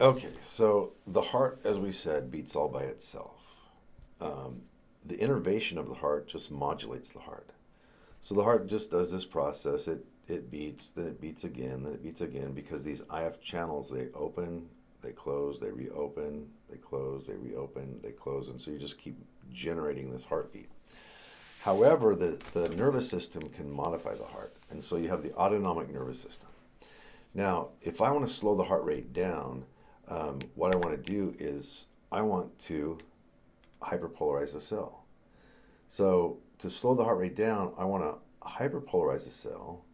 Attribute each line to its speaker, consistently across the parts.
Speaker 1: Okay, so the heart, as we said, beats all by itself. Um, the innervation of the heart just modulates the heart. So the heart just does this process. It beats, then it beats again, then it beats again because these IF channels, they open, they close, they reopen, they close, they reopen, they close, and so you just keep generating this heartbeat. However, the nervous system can modify the heart, and so you have the autonomic nervous system. Now, if I want to slow the heart rate down, what I want to do is I want to hyperpolarize the cell. So to slow the heart rate down, I want to hyperpolarize the cell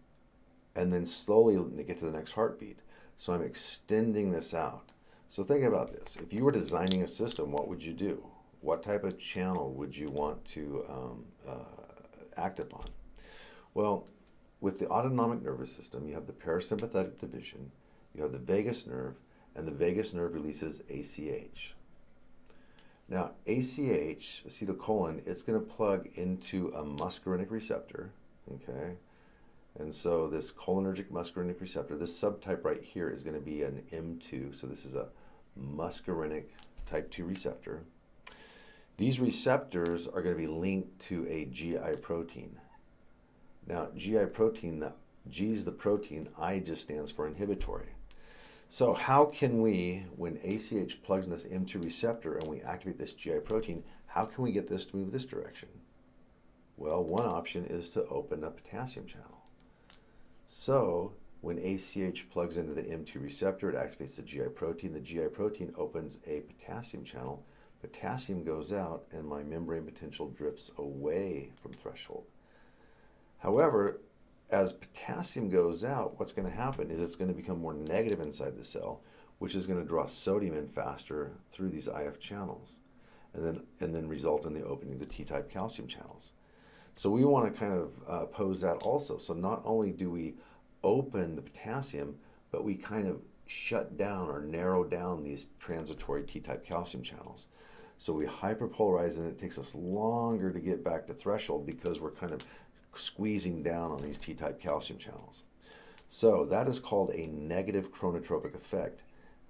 Speaker 1: and then slowly get to the next heartbeat. So I'm extending this out. So think about this. If you were designing a system, what would you do? What type of channel would you want to act upon? Well, with the autonomic nervous system, you have the parasympathetic division, you have the vagus nerve, and the vagus nerve releases ACH. Now, ACH, acetylcholine, it's going to plug into a muscarinic receptor, okay? And so this cholinergic muscarinic receptor, this subtype right here is going to be an M2, so this is a muscarinic type 2 receptor. These receptors are going to be linked to a GI protein. Now, GI protein, the G is the protein, I just stands for inhibitory. So how can we, when ACH plugs in this M2 receptor and we activate this GI protein, how can we get this to move this direction? Well, one option is to open a potassium channel. So when ACH plugs into the M2 receptor, it activates the GI protein. The GI protein opens a potassium channel. Potassium goes out and my membrane potential drifts away from threshold. However, as potassium goes out, what's going to happen is it's going to become more negative inside the cell, which is going to draw sodium in faster through these IF channels, and then result in the opening of the T-type calcium channels. So we want to kind of oppose that also. So not only do we open the potassium, but we kind of shut down or narrow down these transitory T-type calcium channels. So we hyperpolarize and it takes us longer to get back to threshold because we're kind of squeezing down on these T-type calcium channels. So that is called a negative chronotropic effect.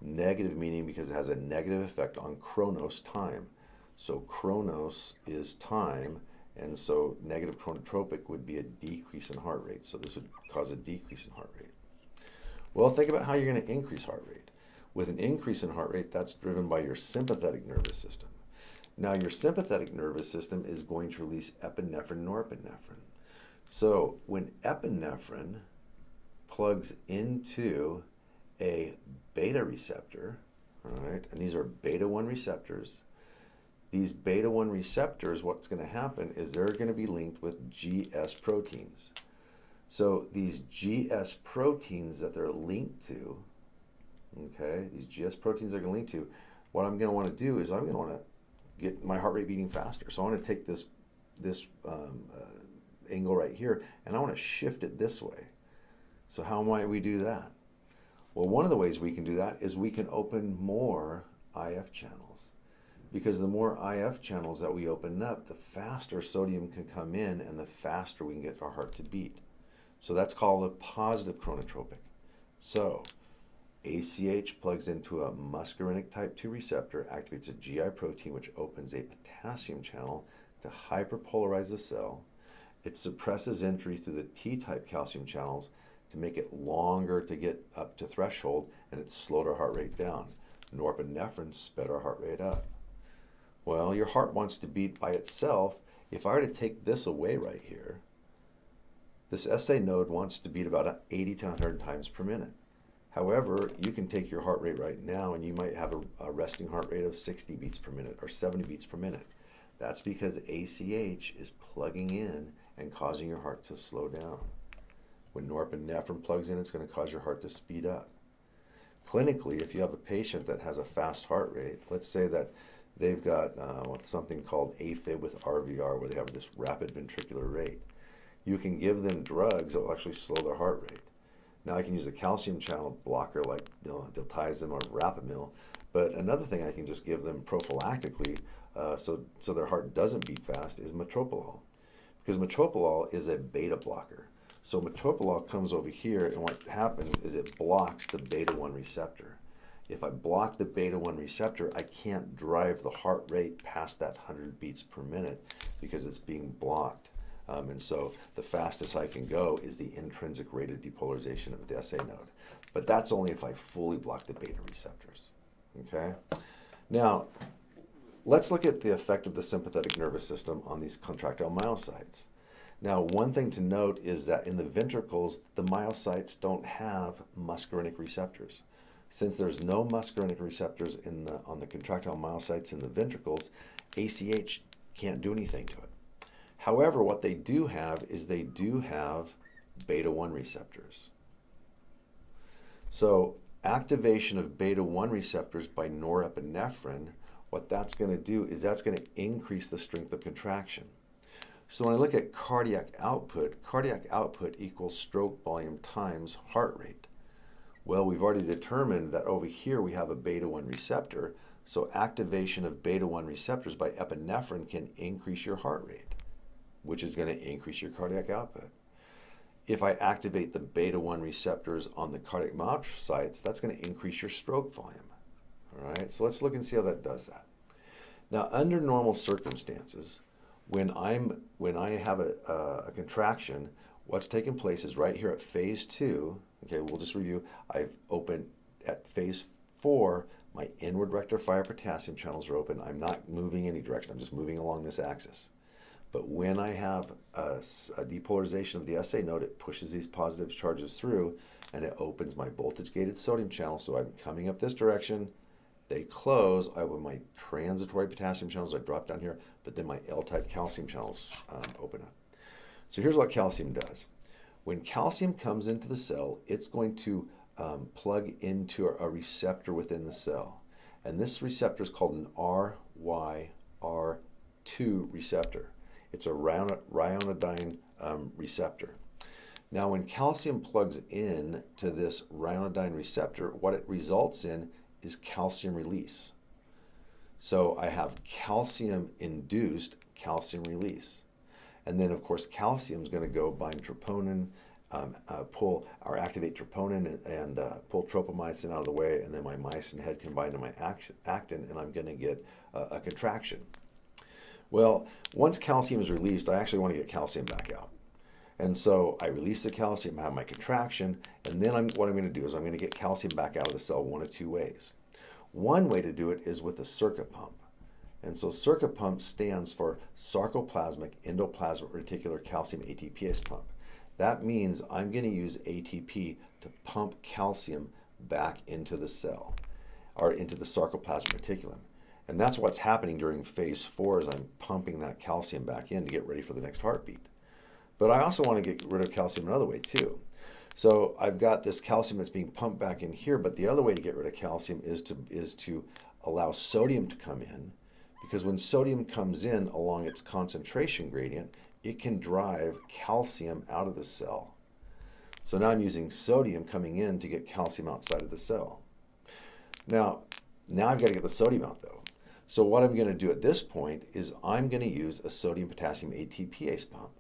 Speaker 1: Negative meaning because it has a negative effect on chronos, time. So chronos is time, and so negative chronotropic would be a decrease in heart rate. So this would cause a decrease in heart rate. Well, think about how you're going to increase heart rate. With an increase in heart rate, that's driven by your sympathetic nervous system. Now, your sympathetic nervous system is going to release epinephrine, norepinephrine. So when epinephrine plugs into a beta receptor, all right, and these are beta 1 receptors, these beta 1 receptors, what's going to happen is they're going to be linked with GS proteins. So these GS proteins that they're linked to, okay, these GS proteins they're going to link to, what I'm going to want to do is I'm going to want to get my heart rate beating faster. So I want to take this angle right here, and I want to shift it this way. So how might we do that? Well, one of the ways we can do that is we can open more IF channels. Because the more IF channels that we open up, the faster sodium can come in and the faster we can get our heart to beat. So that's called a positive chronotropic. So ACH plugs into a muscarinic type 2 receptor, activates a GI protein which opens a potassium channel to hyperpolarize the cell. It suppresses entry through the T-type calcium channels to make it longer to get up to threshold, and it slowed our heart rate down. Norepinephrine sped our heart rate up. Well, your heart wants to beat by itself. If I were to take this away right here, this SA node wants to beat about 80 to 100 times per minute. However, you can take your heart rate right now and you might have a resting heart rate of 60 beats per minute or 70 beats per minute. That's because ACH is plugging in and causing your heart to slow down. When norepinephrine plugs in, it's going to cause your heart to speed up. Clinically, if you have a patient that has a fast heart rate, let's say that they've got something called AFib with RVR, where they have this rapid ventricular rate. You can give them drugs that will actually slow their heart rate. Now I can use a calcium channel blocker like diltiazem or Rapamil, but another thing I can just give them prophylactically so their heart doesn't beat fast is metoprolol. Because metoprolol is a beta blocker. So metoprolol comes over here, and what happens is it blocks the beta 1 receptor. If I block the beta-1 receptor, I can't drive the heart rate past that 100 beats per minute because it's being blocked. And so the fastest I can go is the intrinsic rate of depolarization of the SA node. But that's only if I fully block the beta receptors. Okay? Now, let's look at the effect of the sympathetic nervous system on these contractile myocytes. Now, one thing to note is that in the ventricles, the myocytes don't have muscarinic receptors. Since there's no muscarinic receptors on the contractile myocytes in the ventricles, ACH can't do anything to it. However, what they do have is they do have beta-1 receptors. So activation of beta-1 receptors by norepinephrine, what that's going to do is that's going to increase the strength of contraction. So when I look at cardiac output equals stroke volume times heart rate. Well, we've already determined that over here we have a beta-1 receptor, so activation of beta-1 receptors by epinephrine can increase your heart rate, which is going to increase your cardiac output. If I activate the beta-1 receptors on the cardiac myocytes, that's going to increase your stroke volume. All right, so let's look and see how that does that. Now, under normal circumstances, when I have a contraction, what's taking place is right here at phase 2. Okay, we'll just review. I've opened at phase 4. My inward rectifier potassium channels are open. I'm not moving any direction. I'm just moving along this axis. But when I have a depolarization of the SA node, it pushes these positive charges through, and it opens my voltage-gated sodium channel. So I'm coming up this direction. They close. I open my transitory potassium channels. I drop down here, but then my L-type calcium channels open up. So here's what calcium does. When calcium comes into the cell, it's going to plug into a receptor within the cell. And this receptor is called an RYR2 receptor. It's a ryanodine receptor. Now, when calcium plugs in to this ryanodine receptor, what it results in is calcium release. So I have calcium-induced calcium release. And then, of course, calcium is going to go bind troponin, pull or activate troponin and pull tropomyosin out of the way, and then my myosin head can bind to my actin, and I'm going to get a contraction. Well, once calcium is released, I actually want to get calcium back out. And so I release the calcium, have my contraction, and then what I'm going to do is I'm going to get calcium back out of the cell one of two ways. One way to do it is with a circuit pump. And so circuit pump stands for sarcoplasmic endoplasmic reticular calcium ATPase pump. That means I'm going to use ATP to pump calcium back into the cell, or into the sarcoplasmic reticulum. And that's what's happening during phase 4 is I'm pumping that calcium back in to get ready for the next heartbeat. But I also want to get rid of calcium another way too. So I've got this calcium that's being pumped back in here, but the other way to get rid of calcium is to allow sodium to come in, because when sodium comes in along its concentration gradient, it can drive calcium out of the cell. So now I'm using sodium coming in to get calcium outside of the cell. Now I've got to get the sodium out though. So what I'm going to do at this point is I'm going to use a sodium potassium ATPase pump.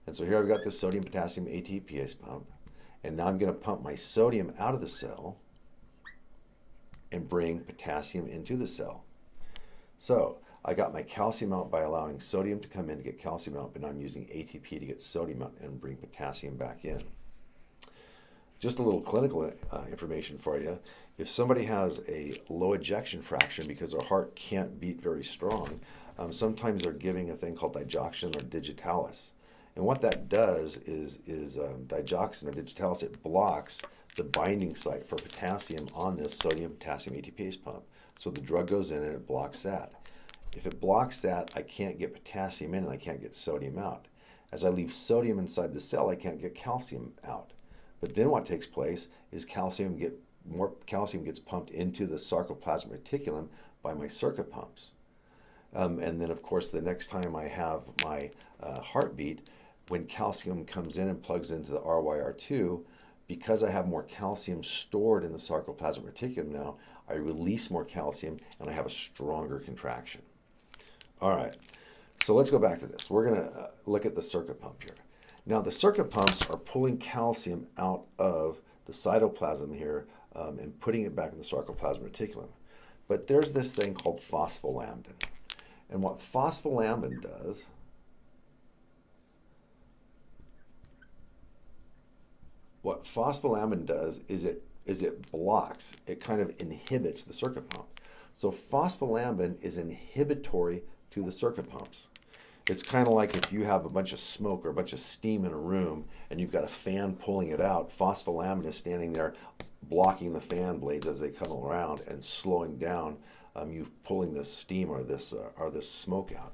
Speaker 1: And so here I've got this sodium potassium ATPase pump, and now I'm going to pump my sodium out of the cell and bring potassium into the cell. So I got my calcium out by allowing sodium to come in to get calcium out, but now I'm using ATP to get sodium out and bring potassium back in. Just a little clinical information for you. If somebody has a low ejection fraction because their heart can't beat very strong, sometimes they're giving a thing called digoxin or digitalis. And what that does is digoxin or digitalis, it blocks the binding site for potassium on this sodium potassium ATPase pump. So the drug goes in and it blocks that. If it blocks that, I can't get potassium in and I can't get sodium out. As I leave sodium inside the cell, I can't get calcium out. But then what takes place is more calcium gets pumped into the sarcoplasmic reticulum by my circuit pumps. And then, of course, the next time I have my heartbeat, when calcium comes in and plugs into the RYR2, because I have more calcium stored in the sarcoplasmic reticulum now, I release more calcium and I have a stronger contraction. All right, so let's go back to this. We're going to look at the circuit pump here. Now, the circuit pumps are pulling calcium out of the cytoplasm here and putting it back in the sarcoplasmic reticulum. But there's this thing called phospholambin. And what phospholambin does is it blocks, it kind of inhibits the circuit pump. So phospholambin is inhibitory to the circuit pumps. It's kind of like if you have a bunch of smoke or a bunch of steam in a room and you've got a fan pulling it out, phospholambin is standing there blocking the fan blades as they come around and slowing down you pulling this steam or this smoke out.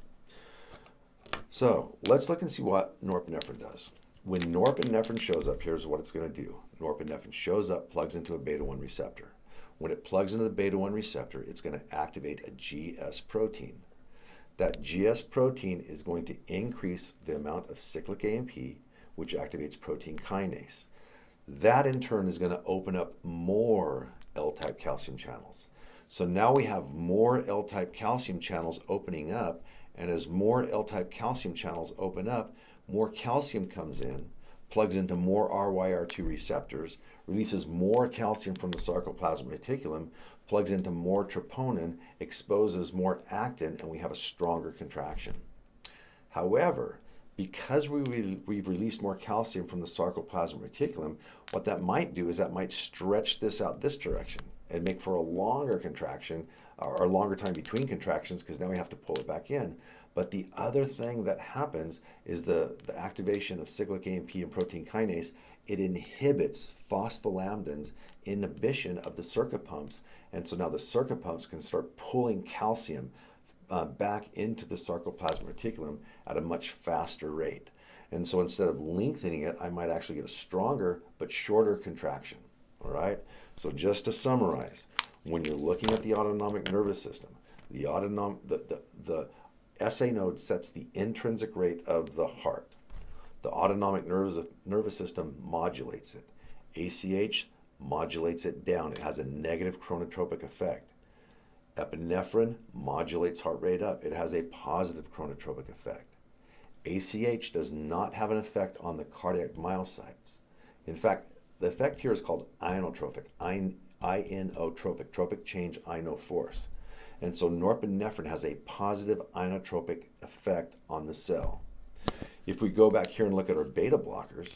Speaker 1: So let's look and see what norepinephrine does. When norepinephrine shows up, here's what it's going to do. Norepinephrine shows up, plugs into a beta-1 receptor. When it plugs into the beta-1 receptor, it's going to activate a GS protein. That GS protein is going to increase the amount of cyclic AMP, which activates protein kinase. That in turn is going to open up more L-type calcium channels. So now we have more L-type calcium channels opening up, and as more L-type calcium channels open up, more calcium comes in, plugs into more RYR2 receptors, releases more calcium from the sarcoplasmic reticulum, plugs into more troponin, exposes more actin, and we have a stronger contraction. However, because we've released more calcium from the sarcoplasmic reticulum, what that might do is that might stretch this out this direction and make for a longer contraction or a longer time between contractions, because now we have to pull it back in. But the other thing that happens is the activation of cyclic AMP and protein kinase. It inhibits phospholambin's inhibition of the circuit pumps, and so now the circuit pumps can start pulling calcium back into the sarcoplasmic reticulum at a much faster rate. And so instead of lengthening it, I might actually get a stronger but shorter contraction. All right? So just to summarize, when you're looking at the autonomic nervous system, the SA node sets the intrinsic rate of the heart. The autonomic nervous system modulates it. ACH modulates it down. It has a negative chronotropic effect. Epinephrine modulates heart rate up. It has a positive chronotropic effect. ACH does not have an effect on the cardiac myocytes. In fact, the effect here is called inotropic, inotropic, tropic change inoforce. And so norepinephrine has a positive inotropic effect on the cell. If we go back here and look at our beta blockers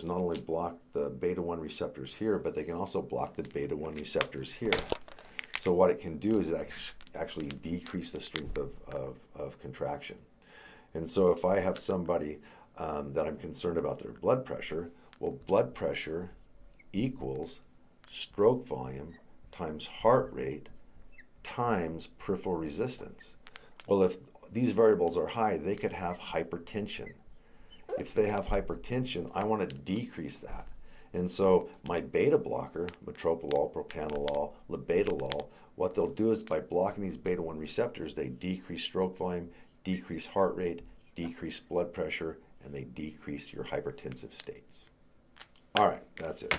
Speaker 1: not only block the beta-1 receptors here, but they can also block the beta-1 receptors here. So what it can do is it actually decrease the strength of contraction. And so if I have somebody that I'm concerned about their blood pressure, well, blood pressure equals stroke volume times heart rate times peripheral resistance. Well, if these variables are high, they could have hypertension. If they have hypertension, I want to decrease that. And so my beta blocker, metoprolol, propranolol, labetalol, what they'll do is by blocking these beta-1 receptors, they decrease stroke volume, decrease heart rate, decrease blood pressure, and they decrease your hypertensive states. All right, that's it.